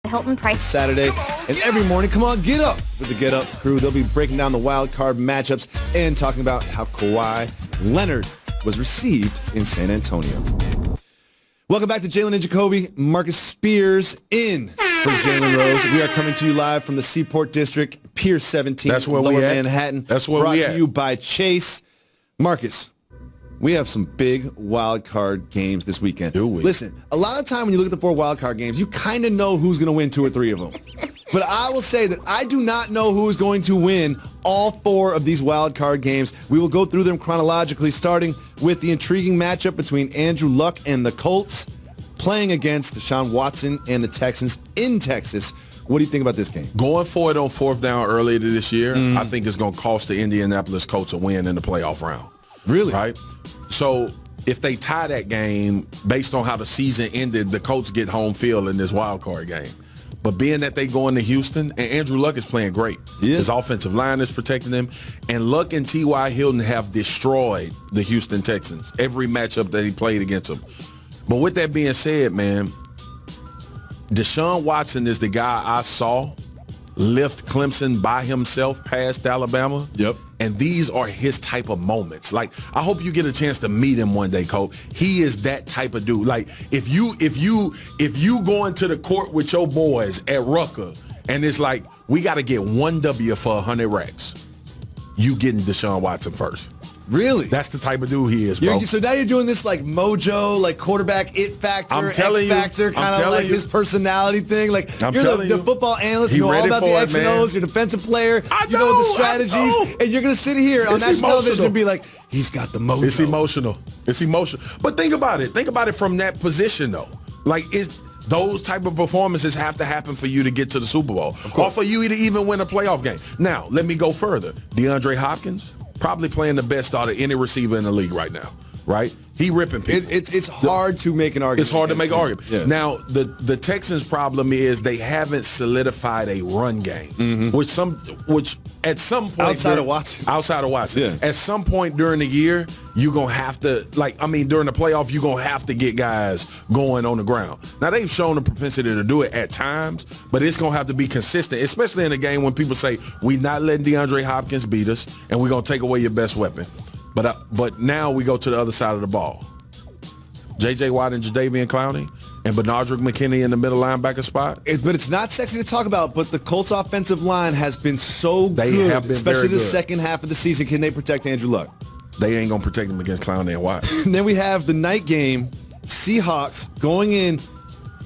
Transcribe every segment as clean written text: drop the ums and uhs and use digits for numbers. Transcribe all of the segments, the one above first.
Hilton Price Saturday and every morning. Come on, get up with the Get Up crew. They'll be breaking down the wild card matchups and talking about how Kawhi Leonard was received in San Antonio. Welcome back to Jalen Jacoby, Marcus Spears in for Jalen Rose. We are coming to you live from the Seaport District, Pier 17, That's where Lower we at. Manhattan. That's where brought we to at. you by Chase. Marcus, we have some big wild card games this weekend. Do we? Listen, a lot of time when you look at the 4 wild card games, you kind of know who's going to win 2 or 3 of them. But I will say that I do not know who is going to win all 4 of these wild card games. We will go through them chronologically, starting with the intriguing matchup between Andrew Luck and the Colts, playing against Deshaun Watson and the Texans in Texas. What do you think about this game? Going for it on 4th down earlier this year, I think it's going to cost the Indianapolis Colts a win in the playoff round. Really? Right? So if they tie that game, based on how the season ended, the Colts get home field in this wild card game. But being that they go into Houston, and Andrew Luck is playing great. Yeah. His offensive line is protecting him. And Luck and T.Y. Hilton have destroyed the Houston Texans every matchup that he played against them. But with that being said, man, Deshaun Watson is the guy I saw lift Clemson by himself past Alabama. Yep. And these are his type of moments. Like, I hope you get a chance to meet him one day, Cole. He is that type of dude. Like, if you go into the court with your boys at Rucker and it's like, we got to get 1 W for 100 racks, you getting Deshaun Watson first. Really? That's the type of dude he is, bro. So now you're doing this like mojo, like quarterback it factor, I'm X telling you. factor, I'm kind of telling like you. his personality thing. Like I'm you're telling the you. football analyst, He you know all ready about the for it, X and man. O's, you're a defensive player, I you know the know. strategies, and you're going to sit here on It's national television emotional. and be like, he's got the mojo. It's emotional. It's emotional. But think about it. Think about it from that position, though. Like, those type of performances have to happen for you to get to the Super Bowl. Or for you to even win a playoff game. Now, let me go further. DeAndre Hopkins, probably playing the best out of any receiver in the league right now, right? He ripping people. It's hard to make an argument. It's hard to make an against argument. him. Yeah. Now, the Texans' problem is they haven't solidified a run game, which at some point Outside of Watson. Yeah. At some point during the year, you're gonna have to during the playoff, you're gonna have to get guys going on the ground. Now they've shown the propensity to do it at times, but it's gonna have to be consistent, especially in a game when people say we're not letting DeAndre Hopkins beat us, and we're gonna take away your best weapon. But now we go to the other side of the ball. J.J. Watt and Jadeveon Clowney and Benardrick McKinney in the middle linebacker spot. But it's not sexy to talk about, but the Colts offensive line has been so They good, have been especially very the good. second half of the season. Can they protect Andrew Luck? They ain't going to protect him against Clowney and Watt. And then we have the night game, Seahawks going in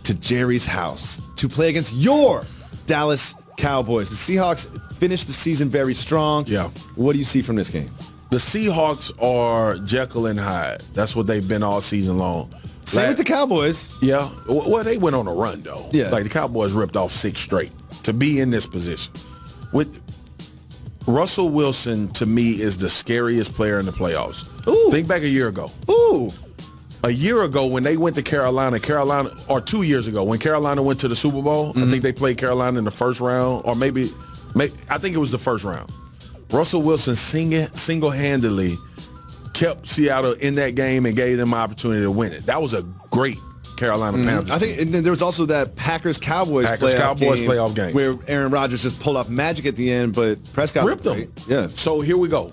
to Jerry's house to play against your Dallas Cowboys. The Seahawks finished the season very strong. Yeah. What do you see from this game? The Seahawks are Jekyll and Hyde. That's what they've been all season long. Same with the Cowboys. Yeah. Well, they went on a run, though. Yeah. Like, the Cowboys ripped off 6 straight to be in this position. With Russell Wilson, to me, is the scariest player in the playoffs. Ooh. Think back a year ago. Ooh. A year ago when they went to Carolina, or 2 years ago, when Carolina went to the Super Bowl, I think they played Carolina in the first round, or maybe I think it was the first round. Russell Wilson single-handedly kept Seattle in that game and gave them an opportunity to win it. That was a great Carolina Panthers I think, team. and then there was also that Packers-Cowboys playoff game where Aaron Rodgers just pulled off magic at the end, but Prescott ripped them. great. Yeah. So here we go.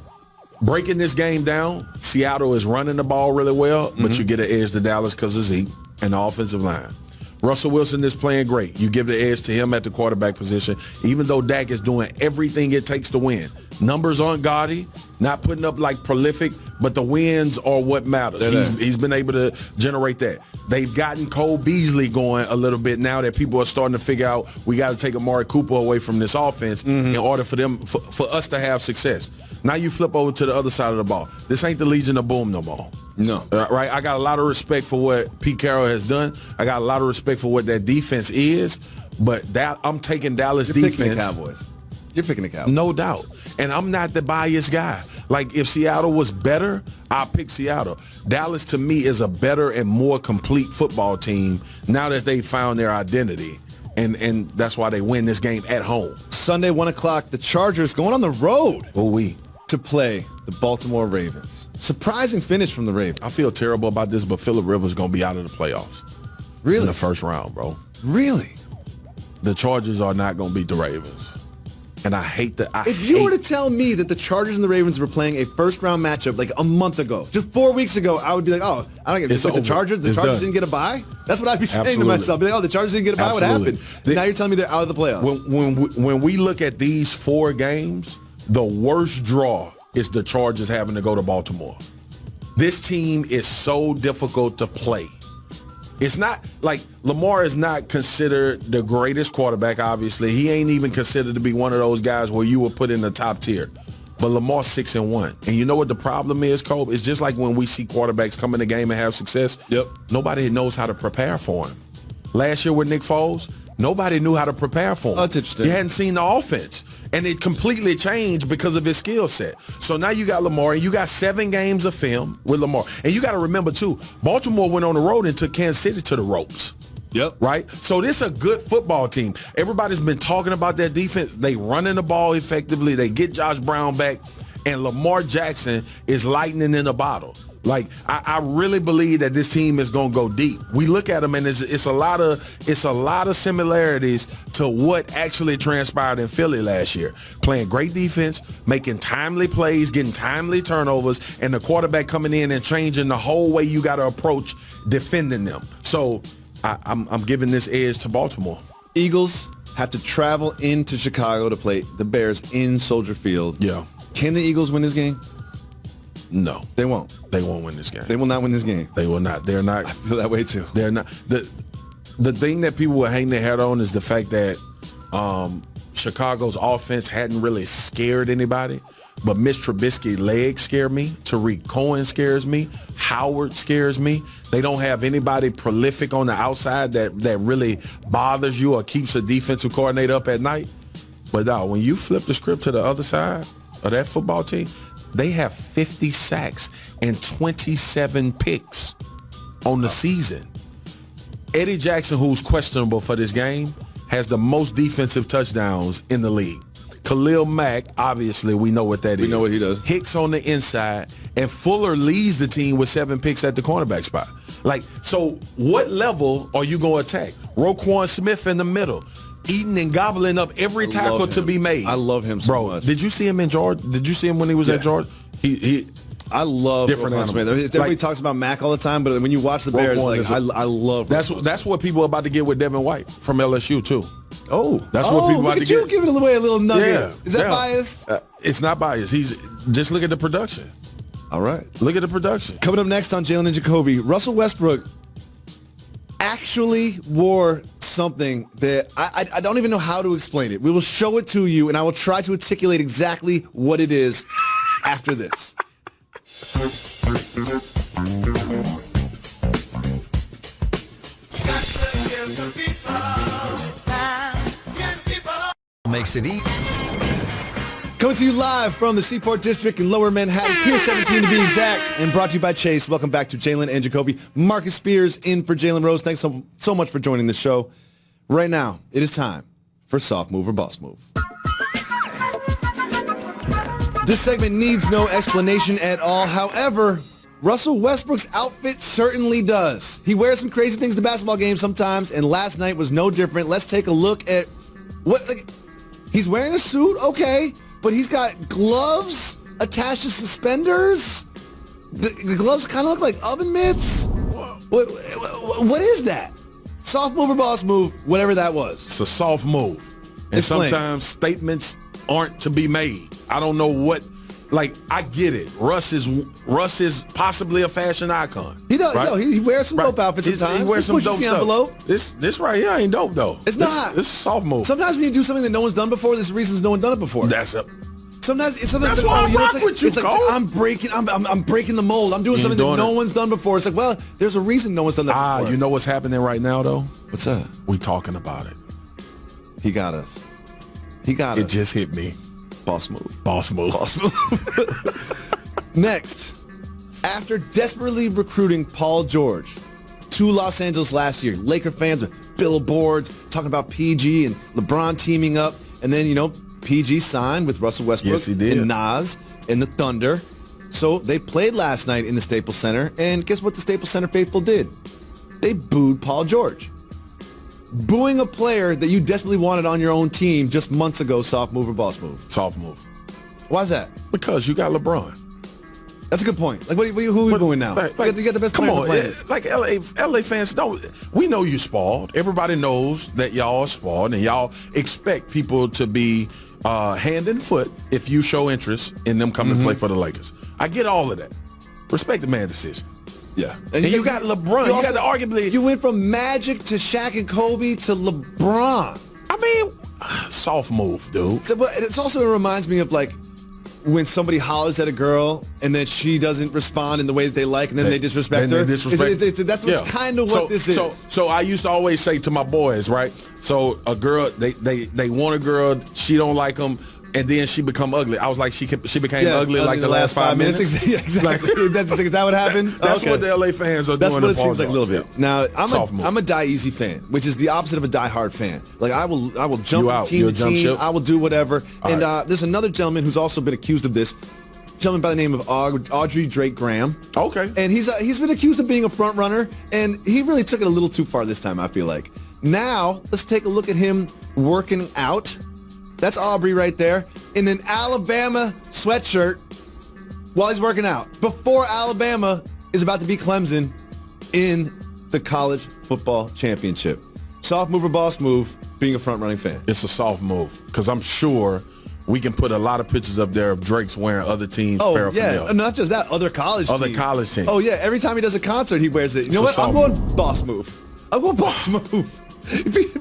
Breaking this game down, Seattle is running the ball really well, but you get an edge to Dallas because of Zeke and the offensive line. Russell Wilson is playing great. You give the edge to him at the quarterback position, even though Dak is doing everything it takes to win. Numbers aren't gaudy, not putting up like prolific, but the wins are what matters. He's been able to generate that. They've gotten Cole Beasley going a little bit now that people are starting to figure out we got to take Amari Cooper away from this offense in order for us to have success. Now you flip over to the other side of the ball. This ain't the Legion of Boom no more. No. Right? I got a lot of respect for what Pete Carroll has done. I got a lot of respect for what that defense is, but I'm taking Dallas defense. Picking the Cowboys. You're picking the Cowboys. No doubt. And I'm not the biased guy. Like, if Seattle was better, I'll pick Seattle. Dallas, to me, is a better and more complete football team now that they found their identity. And that's why they win this game at home. Sunday, 1 o'clock, the Chargers going on the road Ooh-wee. to play the Baltimore Ravens. Surprising finish from the Ravens. I feel terrible about this, but Phillip Rivers going to be out of the playoffs. Really? In the first round, bro. Really? The Chargers are not going to beat the Ravens. And I hate that. If you were to tell me that the Chargers and the Ravens were playing a first-round matchup like a month ago, just 4 weeks ago, I would be like, oh, I don't get it. The Chargers didn't get a bye? That's what I'd be saying to myself. Be like, oh, the Chargers didn't get a bye? What happened? Now you're telling me they're out of the playoffs. When we look at these 4 games, the worst draw is the Chargers having to go to Baltimore. This team is so difficult to play. It's not like Lamar is not considered the greatest quarterback, obviously. He ain't even considered to be one of those guys where you would put in the top tier. But Lamar's 6-1. And you know what the problem is, Cole? It's just like when we see quarterbacks come in the game and have success. Yep. Nobody knows how to prepare for him. Last year with Nick Foles, nobody knew how to prepare for him. Oh, that's interesting. You hadn't seen the offense. And it completely changed because of his skill set. So now you got Lamar, and you got 7 games of film with Lamar. And you got to remember, too, Baltimore went on the road and took Kansas City to the ropes. Yep. Right? So this is a good football team. Everybody's been talking about their defense. They running the ball effectively. They get Josh Brown back. And Lamar Jackson is lightning in a bottle. Like, I really believe that this team is going to go deep. We look at them, and it's a lot of similarities to what actually transpired in Philly last year. Playing great defense, making timely plays, getting timely turnovers, and the quarterback coming in and changing the whole way you got to approach defending them. So I'm giving this edge to Baltimore. Eagles have to travel into Chicago to play the Bears in Soldier Field. Yeah. Can the Eagles win this game? No. They won't. They won't win this game. They will not win this game. They will not. They're not. I feel that way too. They're not. The thing that people will hang their head on is the fact that Chicago's offense hadn't really scared anybody. But Mitch Trubisky's legs scare me. Tariq Cohen scares me. Howard scares me. They don't have anybody prolific on the outside that really bothers you or keeps a defensive coordinator up at night. But dog, when you flip the script to the other side of that football team, they have 50 sacks and 27 picks on the season. Eddie Jackson, who's questionable for this game, has the most defensive touchdowns in the league. Khalil Mack, obviously, we know what that is. We know what he does. Hicks on the inside, and Fuller leads the team with 7 picks at the cornerback spot. Like, so what level are you going to attack? Roquan Smith in the middle, eating and gobbling up every tackle to be made. I love him so much. Did you see him in Georgia? Did you see him when he was at Georgia? I love different Roquan Smith. Everybody talks about Mac all the time, but when you watch the Bears, I love Roquan. That's what people are about to get with Devin White from LSU too. Oh, that's what people about to get. You giving away a little nugget. Yeah, is that biased? It's not biased. Just look at the production. All right, look at the production. Coming up next on Jalen Jacoby, Russell Westbrook actually wore something that I don't even know how to explain it. We will show it to you, and I will try to articulate exactly what it is after this. Makes it easy. Coming to you live from the Seaport District in Lower Manhattan, Pier 17 to be exact, and brought to you by Chase. Welcome back to Jalen and Jacoby. Marcus Spears in for Jalen Rose. Thanks so much for joining the show. Right now, it is time for Soft Move or Boss Move. This segment needs no explanation at all. However, Russell Westbrook's outfit certainly does. He wears some crazy things to basketball games sometimes, and last night was no different. Let's take a look at what... He's wearing a suit, okay, but he's got gloves attached to suspenders. The gloves kind of look like oven mitts. What is that? Soft move or boss move, whatever that was. It's a soft move. And sometimes statements aren't to be made. I don't know what, like, I get it. Russ is possibly a fashion icon. He does. Right? He wears some dope outfits sometimes. He wears some dope stuff. This right here ain't dope though. It's not. This is a soft move. Sometimes when you do something that no one's done before, there's reasons no one's done it before. Sometimes that's why I rock with you, it's like I'm breaking the mold. I'm doing something that no one's done before. It's like, well, there's a reason no one's done that before. You know what's happening right now though? What's that? We talking about it. He got us. It just hit me. Boss move. Boss move. Boss move. Next, after desperately recruiting Paul George to Los Angeles last year, Laker fans with billboards talking about PG and LeBron teaming up, and then, PG signed with Russell Westbrook yes, he did. and Nas and the Thunder. So they played last night in the Staples Center, and guess what the Staples Center faithful did? They booed Paul George. booing a player that you desperately wanted on your own team just months ago, soft move or boss move? Soft move. Why is that? Because you got LeBron. That's a good point. Like, who are we booing now? You got the best player on the planet. Like LA fans we know you spoiled. Everybody knows that y'all are spoiled, and y'all expect people to be hand and foot if you show interest in them coming to play for the Lakers. I get all of that. Respect the man's decision. Yeah. And you got LeBron. You got the arguably. You went from Magic to Shaq and Kobe to LeBron. I mean, soft move, dude. But it reminds me of like when somebody hollers at a girl and then she doesn't respond in the way that they like, and then they disrespect her. That's kind of what this is. So I used to always say to my boys, right? So a girl, they want a girl, she don't like them, and then she become ugly. I was like, she became ugly like the last 5 minutes. Exactly. Is that what happened? That's what the LA fans are doing. That's what it seems like a little bit. Yeah. Now, I'm a die easy fan, which is the opposite of a die hard fan. Like I will jump from team to team. I will do whatever. And there's another gentleman who's also been accused of this. Gentleman by the name of Audrey Drake Graham. Okay. And he's been accused of being a front runner, and he really took it a little too far this time, I feel like. Now, let's take a look at him working out. That's Aubrey right there in an Alabama sweatshirt while he's working out. Before Alabama is about to beat Clemson in the college football championship. Soft move or boss move, being a front-running fan. It's a soft move because I'm sure we can put a lot of pictures up there of Drake's wearing other teams' paraphernalia. Yeah, not just that, other college teams. Oh, yeah, every time he does a concert, he wears it. You know what? I'm going boss move.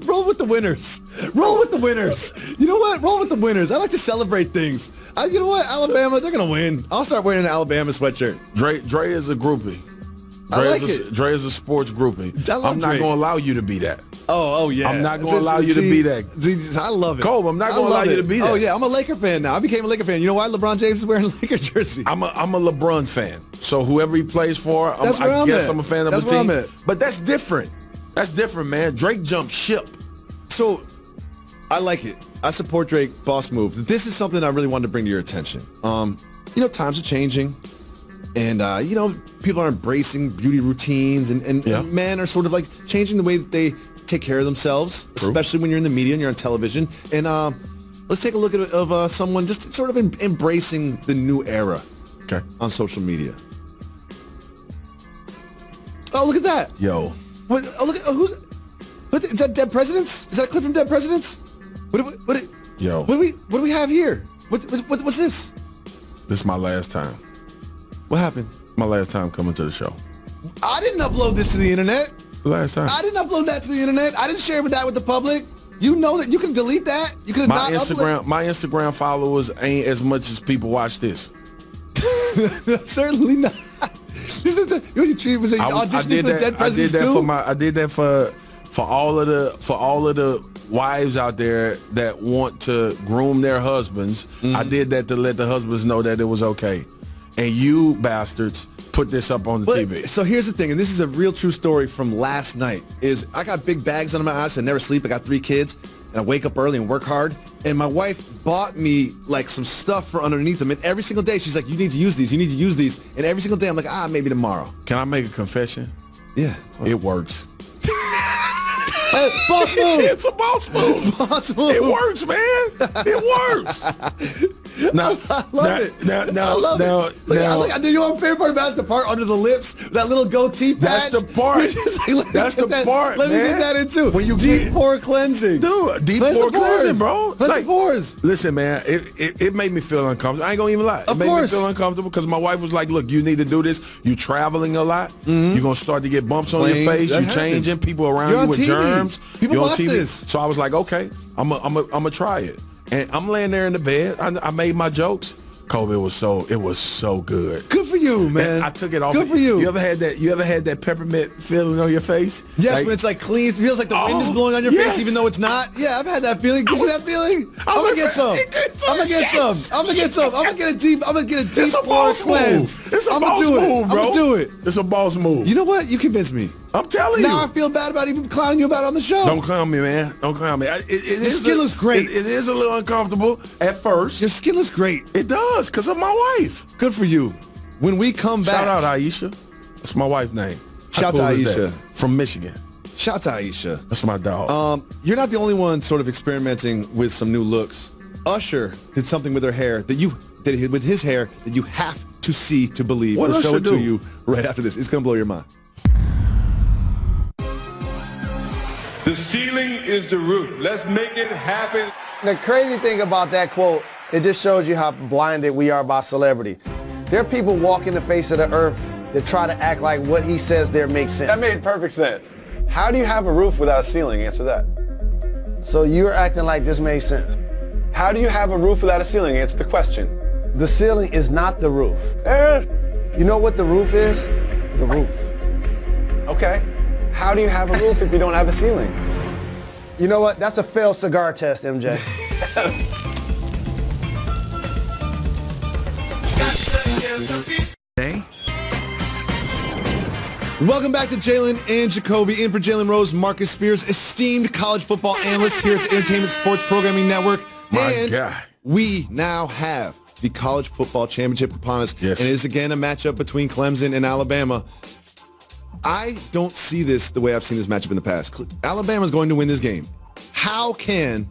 Roll with the winners. Roll with the winners. You know what? Roll with the winners. I like to celebrate things. You know what? Alabama, they're going to win. I'll start wearing an Alabama sweatshirt. Dre is a groupie. Dre is a sports groupie. I'm not going to allow you to be that. Oh, yeah. I'm not going to allow you to be that. I love it. Cole, I'm not going to allow you to be that. Oh, yeah. I'm a Laker fan now. I became a Laker fan. You know why LeBron James is wearing a Laker jersey? I'm a LeBron fan. So whoever he plays for, I guess I'm a fan of the team. But that's different. That's different, man. Drake jumped ship. So I like it. I support Drake, boss move. This is something I really wanted to bring to your attention. Times are changing, and people are embracing beauty routines, and men are sort of like changing the way that they take care of themselves, especially when you're in the media and you're on television. And let's take a look at someone just sort of embracing the new era on social media. Oh, look at that. Yo. What? Oh, look at what is that? Dead Presidents? Is that a clip from Dead Presidents? What do we have here? What's this? This is my last time. What happened? My last time coming to the show. I didn't upload this to the internet. It's the last time. I didn't upload that to the internet. I didn't share that with the public. You know that you can delete that. You could have not uploaded. My Instagram followers ain't as much as people watch this. Certainly not. You treat was auditioning for the Dead Presidents too? I did that for all of the wives out there that want to groom their husbands. I did that to let the husbands know that it was okay. And you bastards put this up on the TV. So here's the thing, and this is a real true story from last night, is I got big bags under my eyes. I never sleep. I got 3 kids, and I wake up early and work hard. And my wife bought me like some stuff for underneath them. And every single day she's like, you need to use these. You need to use these. And every single day I'm like, maybe tomorrow. Can I make a confession? Yeah. It works. Boss move. It's a boss move. Boss move. It works, man. It works. Now, I love it. I love it. I do you know my favorite part about is the part under the lips, that little goatee patch. That's the part. That's the part, Let me get that in too. When you deep pore cleansing. Dude, deep pore cleansing, bro. Cleanse the pores. Listen, man, it made me feel uncomfortable. I ain't gonna even lie. It made me feel uncomfortable because my wife was like, look, you need to do this. You traveling a lot. You're gonna start to get bumps on your face. You changing. People around you with germs. People watch this. So I was like, okay, I'm gonna try it. And I'm laying there in the bed. I made my jokes. Kobe, it was so good. Good for you, man. And I took it off. Good for you. You ever had that peppermint feeling on your face? Yes, when it's like clean. It feels like the wind is blowing on your face, even though it's not. Yeah, I've had that feeling. Did you that feeling? I'm gonna get some. I'm gonna get some. I'm gonna get a deep pore cleanse. It's a boss move, bro. I'm gonna do it. It's a boss move. You know what? You convinced me. I'm telling you. Now I feel bad about even clowning you about it on the show. Don't clown me, man. Don't clown me. Your skin looks great. It is a little uncomfortable at first. Your skin looks great. It does, because of my wife. Good for you. When we come back. Shout out Aisha. That's my wife's name. Shout out to Aisha. From Michigan. Shout out to Aisha. That's my dog. You're not the only one sort of experimenting with some new looks. Usher did something with her hair with his hair that you have to see to believe. What We'll show Usher it to do? you right after this. It's going to blow your mind. The ceiling is the roof. Let's make it happen. The crazy thing about that quote, it just shows you how blinded we are by celebrity. There are people walking the face of the earth that try to act like what he says there makes sense. That made perfect sense. How do you have a roof without a ceiling? Answer that. So you're acting like this made sense. How do you have a roof without a ceiling? Answer the question. The ceiling is not the roof. You know what the roof is? The roof. Okay. How do you have a roof if you don't have a ceiling? You know what? That's a failed cigar test, MJ. Hey. Welcome back to Jalen and Jacoby. In for Jalen Rose, Marcus Spears, esteemed college football analyst here at the Entertainment Sports Programming Network. My guy. We now have the college football championship upon us. Yes. And it is again a matchup between Clemson and Alabama. I don't see this the way I've seen this matchup in the past. Alabama's going to win this game. How can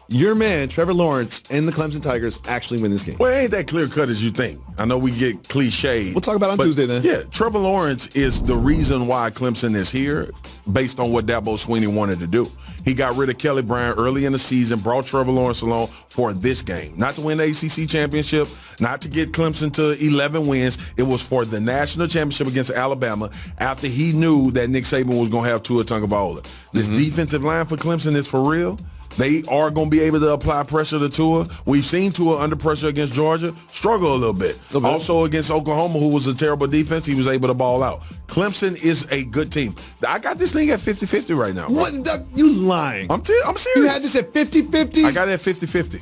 your man, Trevor Lawrence, and the Clemson Tigers actually win this game? Well, it ain't that clear cut as you think. I know we get cliched. We'll talk about it on Tuesday then. Yeah, Trevor Lawrence is the reason why Clemson is here based on what Dabo Swinney wanted to do. He got rid of Kelly Bryant early in the season, brought Trevor Lawrence along for this game. Not to win the ACC championship, not to get Clemson to 11 wins. It was for the national championship against Alabama after he knew that Nick Saban was going to have Tua Tagovailoa. This defensive line for Clemson is for real. They are going to be able to apply pressure to Tua. We've seen Tua under pressure against Georgia struggle a little bit. Also against Oklahoma, who was a terrible defense, he was able to ball out. Clemson is a good team. I got this thing at 50-50 right now. Bro. What? You lying. I'm serious. You had this at 50-50? I got it at 50-50.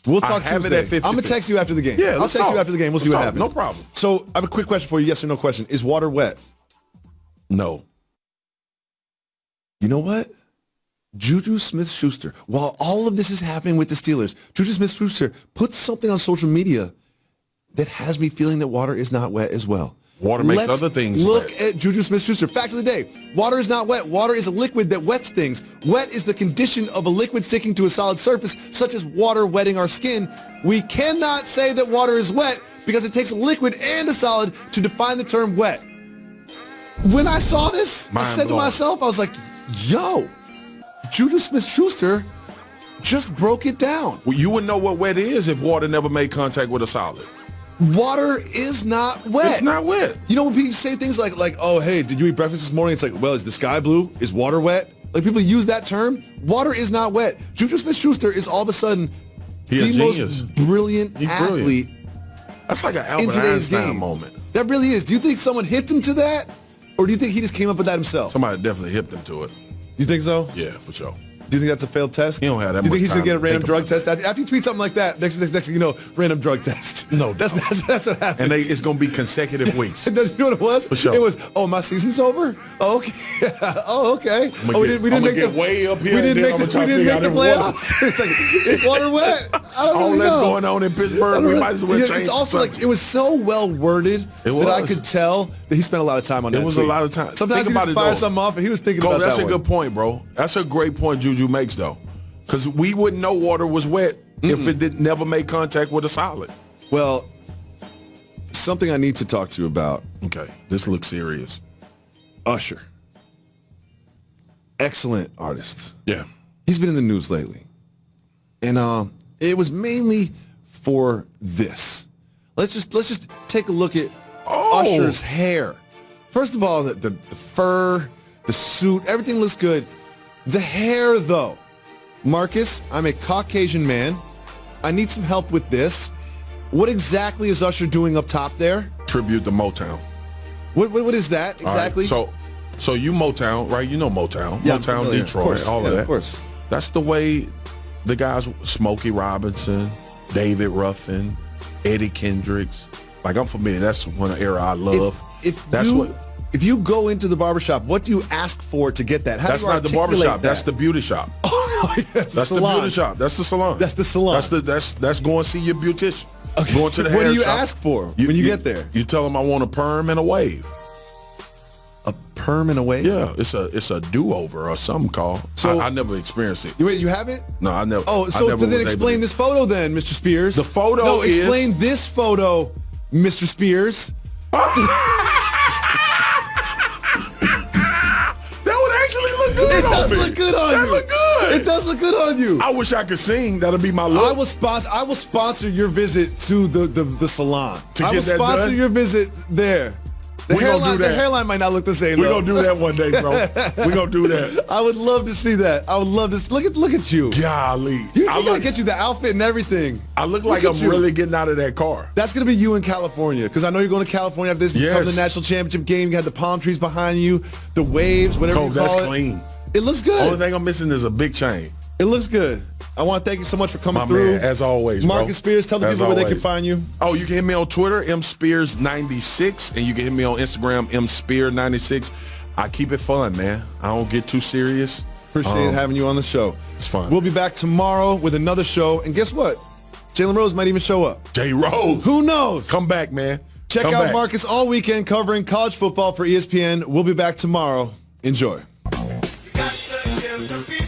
We'll talk I have Tuesday. it at 50-50. I'm going to text you after the game. Yeah, I'll let's text talk. you after the game. We'll see Let's what talk. happens. No problem. So I have a quick question for you. Yes or no question. Is water wet? No. You know what? Juju Smith-Schuster, while all of this is happening with the Steelers, Juju Smith-Schuster put something on social media that has me feeling that water is not wet as well. Water makes Let's other things look wet. at Juju Smith-Schuster. Fact of the day, water is not wet. Water is a liquid that wets things. Wet is the condition of a liquid sticking to a solid surface, such as water wetting our skin. We cannot say that water is wet because it takes a liquid and a solid to define the term wet. When I saw this, I said to myself, I was like, yo, Juju Smith-Schuster just broke it down. Well, you wouldn't know what wet is if water never made contact with a solid. Water is not wet. It's not wet. You know when people say things like, oh, hey, did you eat breakfast this morning? It's like, well, is the sky blue? Is water wet? Like people use that term. Water is not wet. Juju Smith-Schuster is all of a sudden He a the genius. most brilliant athlete That's like an in Albert today's Einstein game. moment. That really is. Do you think someone hipped him to that? Or do you think he just came up with that himself? Somebody definitely hipped him to it. You think so? Yeah, for sure. Do you think that's a failed test? He don't have that Do you much think he's time gonna get a to random think drug about test after you tweet something like that? Next thing you know, random drug test. No, that's what happens. And it's going to be consecutive weeks. You know what it was? For sure. It was, oh, my season's over? Oh, okay. Oh, okay. We didn't make the way up here. We didn't make and then the I'm gonna try to figure out playoffs. It's like, it's water wet. I don't all really that's know. going on in Pittsburgh, we might as well change It's also the like, it was so well worded that I could tell that he spent a lot of time on that It was tweet. a lot of time. Sometimes Think he about just it, fire though. something off and he was thinking Cole, about that's that a one. good point, bro. That's a great point Juju makes, though. Because we wouldn't know water was wet if it never made contact with a solid. Well, something I need to talk to you about. Okay, this looks serious. Usher. Excellent artist. Yeah. He's been in the news lately. And it was mainly for this. Let's just take a look at Usher's hair. First of all, the fur, the suit, everything looks good. The hair, though. Marcus, I'm a Caucasian man. I need some help with this. What exactly is Usher doing up top there? Tribute to Motown. What is that exactly? All right, so you Motown, right? You know Motown. Yeah, I'm Motown, familiar. Detroit, Of course. all Yeah, of that. of course. That's the way the guys, Smokey Robinson, David Ruffin, Eddie Kendricks. Like, I'm familiar. That's one era I love. If you go into the barbershop, what do you ask for to get that? How That's do you not the articulate barbershop. that? That's the beauty shop. That's That's the beauty shop. That's the salon. That's the salon. That's going to see your beautician. Okay. Going to the What hair do you shop. ask for when you get there? You tell them I want a perm and a wave. A perm in a wave? Yeah, it's a do-over or something called. So- I never experienced it. Wait, you haven't? No, I never. Oh, I so never then was explain able this photo then, Mr. Spears. The photo No, is- explain this photo, Mr. Spears. That would actually look good. It on does me. look good on That you. look good. It does look good on you. I wish I could sing. That'll be my I look. will sponsor your visit to the salon. To I get will that sponsor done? your visit there. The We gonna hairline, do the that. hairline might not look the same. We're though. gonna do that one day, bro. We're gonna do that. I would love to see that. I would love to look at you. Golly. You I gotta look, get you the outfit and everything. I look like at I'm you. really getting out of that car. That's gonna be you in California, because I know you're going to California after this. You come to Yes. the national championship game. You got the palm trees behind you, the waves, whatever Coach, you call that's it. clean. It looks good. Only thing I'm missing is a big chain. It looks good. I want to thank you so much for coming My through. man, as always, bro. Marcus Spears, tell the As people where they can always. find you. Oh, you can hit me on Twitter, mspears96, and you can hit me on Instagram, mspear96. I keep it fun, man. I don't get too serious. Appreciate having you on the show. It's fun. We'll be back tomorrow with another show. And guess what? Jalen Rose might even show up. J. Rose. Who knows? Come back, man. Check Come out back. Marcus all weekend covering college football for ESPN. We'll be back tomorrow. Enjoy. You got to give the